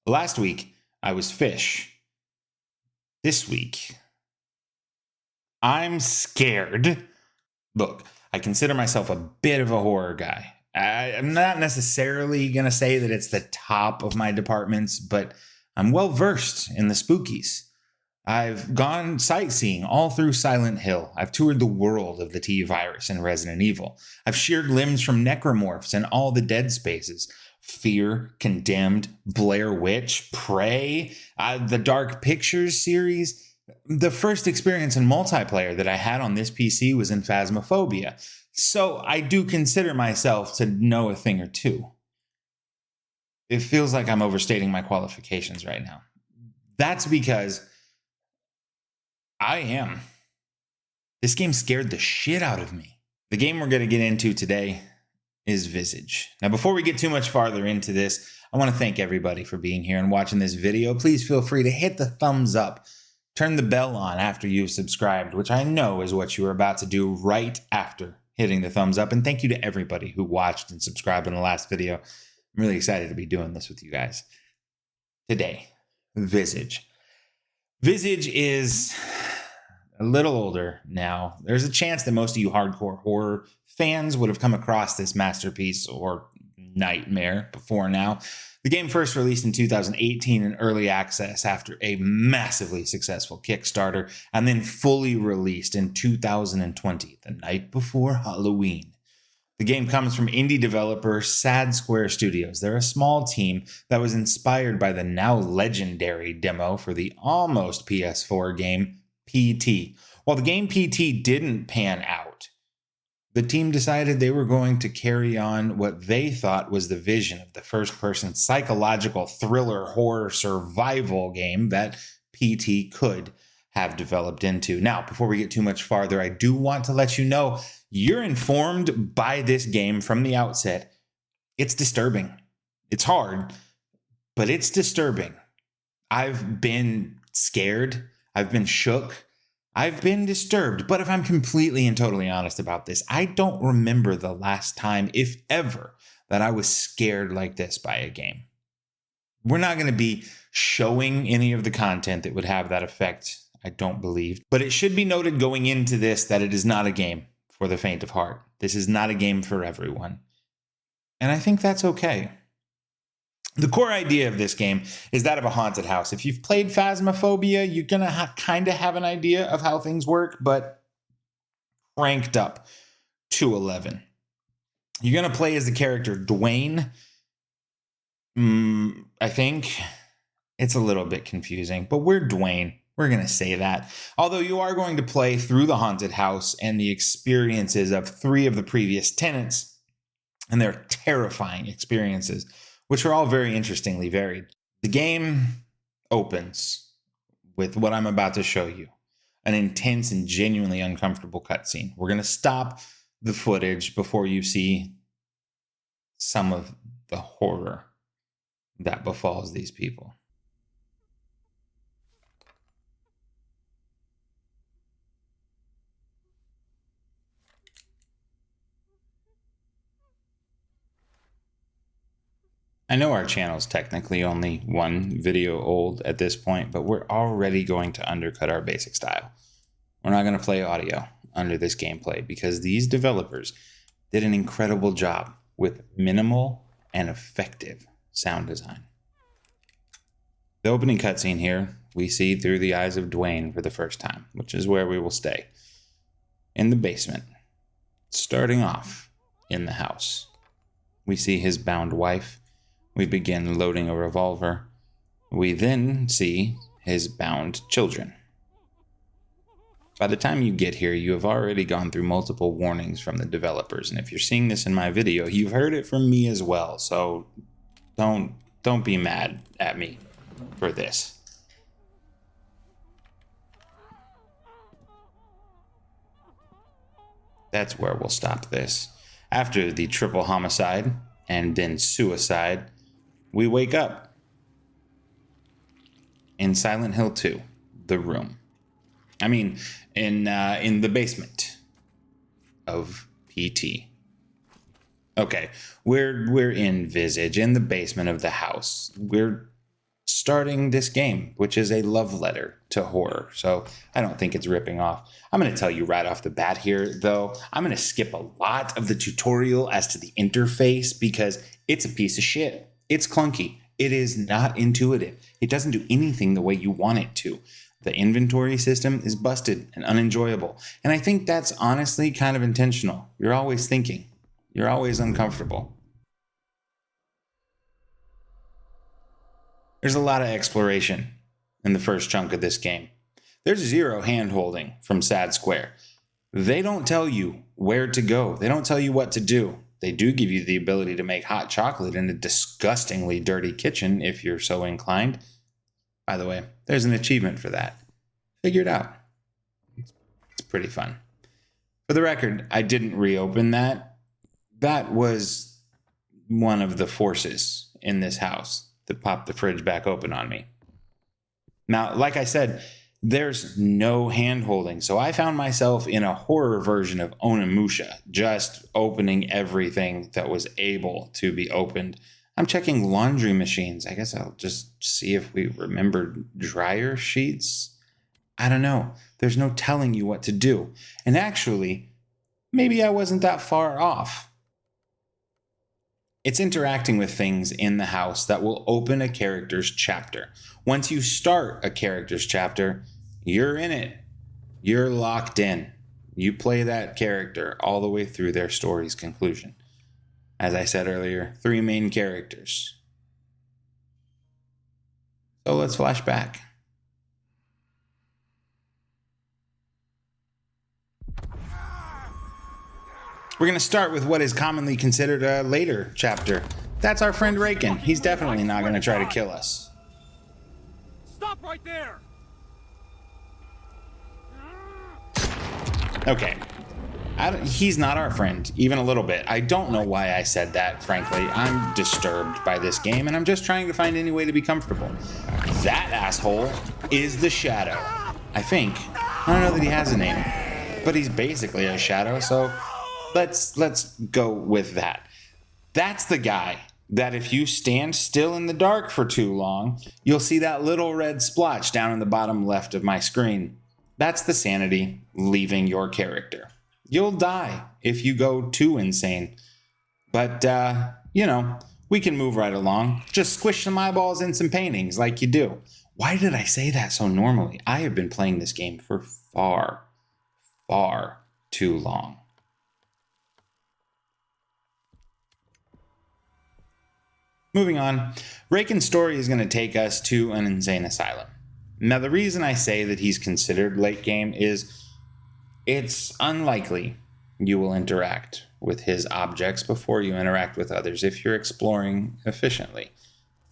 Last week, I was Fish. This week, I'm scared. Look, I consider myself a bit of a horror guy. I'm not necessarily going to say that it's the top of my departments, but I'm well versed in the spookies. I've gone sightseeing all through Silent Hill. I've toured the world of the T-Virus and Resident Evil. I've sheared limbs from necromorphs and all the dead spaces. Fear, Condemned, Blair Witch, Prey, the Dark Pictures series. The first experience in multiplayer that I had on this PC was in Phasmophobia. So I do consider myself to know a thing or two. It feels like I'm overstating my qualifications right now. That's because I am. This game scared the shit out of me. The game we're going to get into today is Visage. Now, before we get too much farther into this, I want to thank everybody for being here and watching this video. Please feel free to hit the thumbs up. Turn the bell on after you've subscribed, which I know is what you are about to do right after hitting the thumbs up. And thank you to everybody who watched and subscribed in the last video. I'm really excited to be doing this with you guys. Today, Visage. Visage is a little older now. There's a chance that most of you hardcore horror fans would have come across this masterpiece or nightmare before now. The game first released in 2018 in early access after a massively successful Kickstarter, and then fully released in 2020, the night before Halloween. The game comes from indie developer Sad Square Studios. They're a small team that was inspired by the now legendary demo for the almost PS4 game PT. While the game PT didn't pan out, the team decided they were going to carry on what they thought was the vision of the first-person psychological thriller horror survival game that PT could have developed into. Now, before we get too much farther, I do want to let you know you're informed by this game from the outset. It's disturbing. It's hard, but it's disturbing. I've been scared. I've been shook. I've been disturbed, but if I'm completely and totally honest about this, I don't remember the last time, if ever, that I was scared like this by a game. We're not going to be showing any of the content that would have that effect, I don't believe. But it should be noted going into this that it is not a game for the faint of heart. This is not a game for everyone. And I think that's okay. The core idea of this game is that of a haunted house. If you've played Phasmophobia, you're going to kind of have an idea of how things work, but cranked up to 11. You're going to play as the character Dwayne. I think it's a little bit confusing, but we're Dwayne. We're going to say that. Although you are going to play through the haunted house and the experiences of 3 of the previous tenants and their terrifying experiences, which are all very interestingly varied. The game opens with what I'm about to show you, an intense and genuinely uncomfortable cutscene. We're going to stop the footage before you see some of the horror that befalls these people. I know our channel's technically only 1 video old at this point, but we're already going to undercut our basic style. We're not going to play audio under this gameplay because these developers did an incredible job with minimal and effective sound design. The opening cutscene here, we see through the eyes of Dwayne for the first time, which is where we will stay. In the basement, starting off in the house, we see his bound wife. We begin loading a revolver. We then see his bound children. By the time you get here, you have already gone through multiple warnings from the developers, and if you're seeing this in my video, you've heard it from me as well, so don't be mad at me for this. That's where we'll stop this. After the triple homicide and then suicide, we wake up in Silent Hill 2, The Room. I mean, in the basement of PT. Okay, we're in Visage, in the basement of the house. We're starting this game, which is a love letter to horror. So I don't think it's ripping off. I'm going to tell you right off the bat here, though, I'm going to skip a lot of the tutorial as to the interface because it's a piece of shit. It's clunky. It is not intuitive. It doesn't do anything the way you want it to. The inventory system is busted and unenjoyable. And I think that's honestly kind of intentional. You're always thinking. You're always uncomfortable. There's a lot of exploration in the first chunk of this game. There's zero hand-holding from Sad Square. They don't tell you where to go. They don't tell you what to do. They do give you the ability to make hot chocolate in a disgustingly dirty kitchen if you're so inclined. By the way, there's an achievement for that. Figure it out. It's pretty fun. For the record, I didn't reopen that. That was one of the forces in this house that popped the fridge back open on me. Now, like I said, there's no hand-holding, so I found myself in a horror version of Onimusha, just opening everything that was able to be opened. I'm checking laundry machines. I guess I'll just see if we remembered dryer sheets. I don't know. There's no telling you what to do. And actually, maybe I wasn't that far off. It's interacting with things in the house that will open a character's chapter. Once you start a character's chapter, you're in it. You're locked in. You play that character all the way through their story's conclusion. As I said earlier, 3 main characters. So let's flash back. We're going to start with what is commonly considered a later chapter. That's our friend Raken. He's definitely not going to try to kill us. Stop right there! Okay. He's not our friend, even a little bit. I don't know why I said that, frankly. I'm disturbed by this game, and I'm just trying to find any way to be comfortable. That asshole is the Shadow. I think. I don't know that he has a name, but he's basically a shadow, so let's go with that. That's the guy that if you stand still in the dark for too long, you'll see that little red splotch down in the bottom left of my screen. That's the sanity leaving your character. You'll die if you go too insane. But, we can move right along. Just squish some eyeballs in some paintings like you do. Why did I say that so normally? I have been playing this game for far, far too long. Moving on, Raken's story is going to take us to an insane asylum. Now, the reason I say that he's considered late game is it's unlikely you will interact with his objects before you interact with others if you're exploring efficiently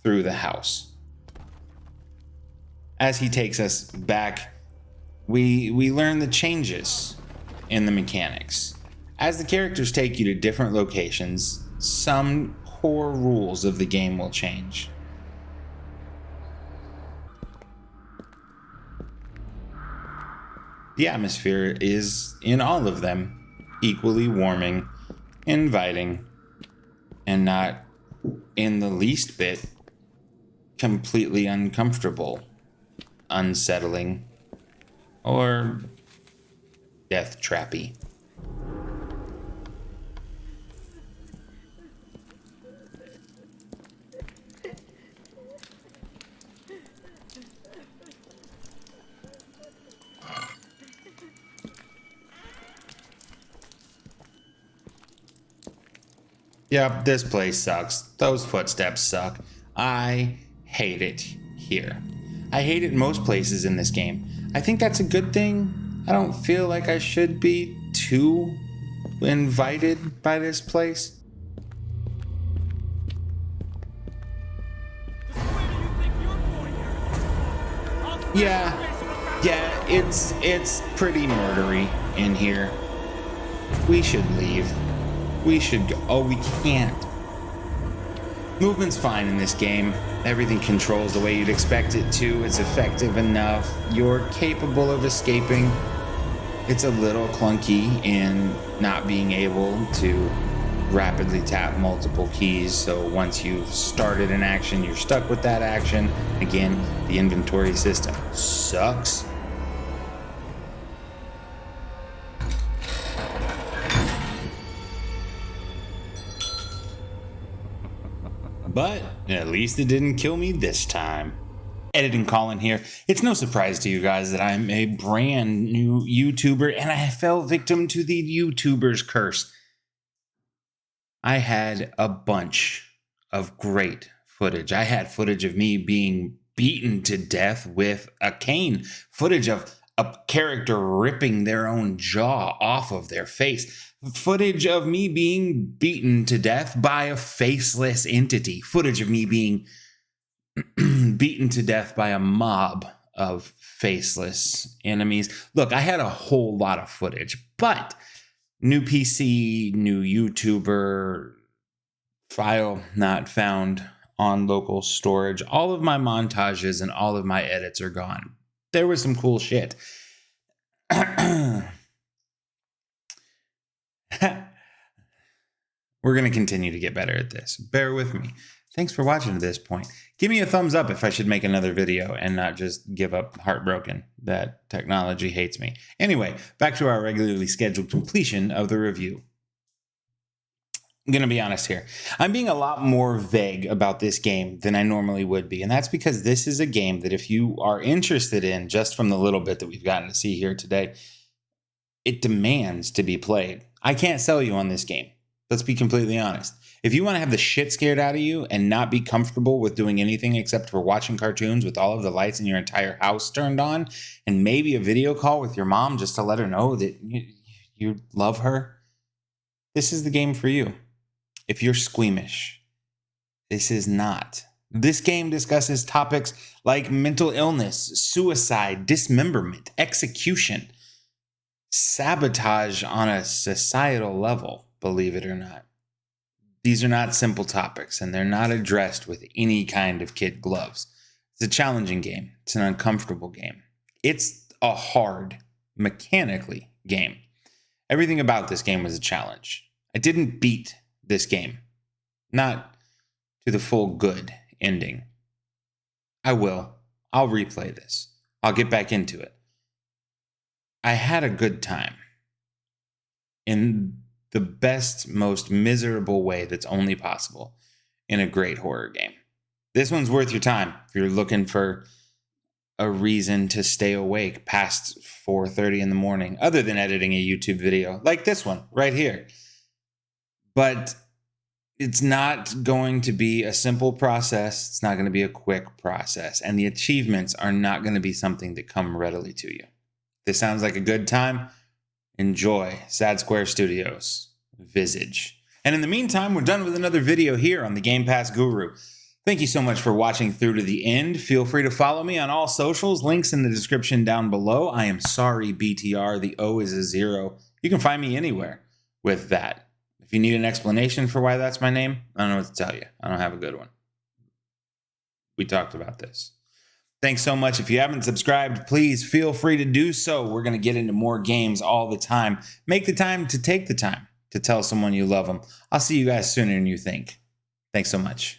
through the house. As he takes us back, we learn the changes in the mechanics. As the characters take you to different locations, some core rules of the game will change. The atmosphere is, in all of them, equally warming, inviting, and not in the least bit completely uncomfortable, unsettling, or death trappy. Yep, this place sucks. Those footsteps suck. I hate it here. I hate it most places in this game. I think that's a good thing. I don't feel like I should be too invited by this place. Yeah, it's pretty murdery in here. We should leave. We should go. Oh, we can't. Movement's fine in this game. Everything controls the way you'd expect it to. It's effective enough. You're capable of escaping. It's a little clunky in not being able to rapidly tap multiple keys, so once you've started an action, you're stuck with that action. Again, the inventory system sucks. But at least it didn't kill me this time. Editing Colin here. It's no surprise to you guys that I'm a brand new YouTuber and I fell victim to the YouTuber's curse. I had a bunch of great footage. I had footage of me being beaten to death with a cane, footage of a character ripping their own jaw off of their face, footage of me being beaten to death by a faceless entity, footage of me being beaten to death by a mob of faceless enemies. Look, I had a whole lot of footage, but new PC, new YouTuber, file not found on local storage. All of my montages and all of my edits are gone. There was some cool shit. We're going to continue to get better at this. Bear with me. Thanks for watching to this point. Give me a thumbs up if I should make another video and not just give up heartbroken that technology hates me. Anyway, back to our regularly scheduled completion of the review. I'm going to be honest here. I'm being a lot more vague about this game than I normally would be. And that's because this is a game that if you are interested in, just from the little bit that we've gotten to see here today, it demands to be played. I can't sell you on this game. Let's be completely honest. If you want to have the shit scared out of you and not be comfortable with doing anything except for watching cartoons with all of the lights in your entire house turned on and maybe a video call with your mom just to let her know that you love her, this is the game for you. If you're squeamish, this is not. This game discusses topics like mental illness, suicide, dismemberment, execution, sabotage on a societal level, believe it or not. These are not simple topics, and they're not addressed with any kind of kid gloves. It's a challenging game. It's an uncomfortable game. It's a hard, mechanically game. Everything about this game was a challenge. I didn't beat this game. Not to the full good ending. I will. I'll replay this. I'll get back into it. I had a good time. In the best, most miserable way that's only possible in a great horror game. This one's worth your time if you're looking for a reason to stay awake past 4:30 in the morning, other than editing a YouTube video like this one right here. But it's not going to be a simple process. It's not going to be a quick process. And the achievements are not going to be something that come readily to you. This sounds like a good time. Enjoy Sad Square Studios, Visage. And in the meantime, we're done with another video here on the Gamepass Guru. Thank you so much for watching through to the end. Feel free to follow me on all socials. Links in the description down below. I am sorry, BTR. The O is a 0. You can find me anywhere with that. If you need an explanation for why that's my name, I don't know what to tell you. I don't have a good one. We talked about this. Thanks so much. If you haven't subscribed, please feel free to do so. We're going to get into more games all the time. Make the time to take the time to tell someone you love them. I'll see you guys sooner than you think. Thanks so much.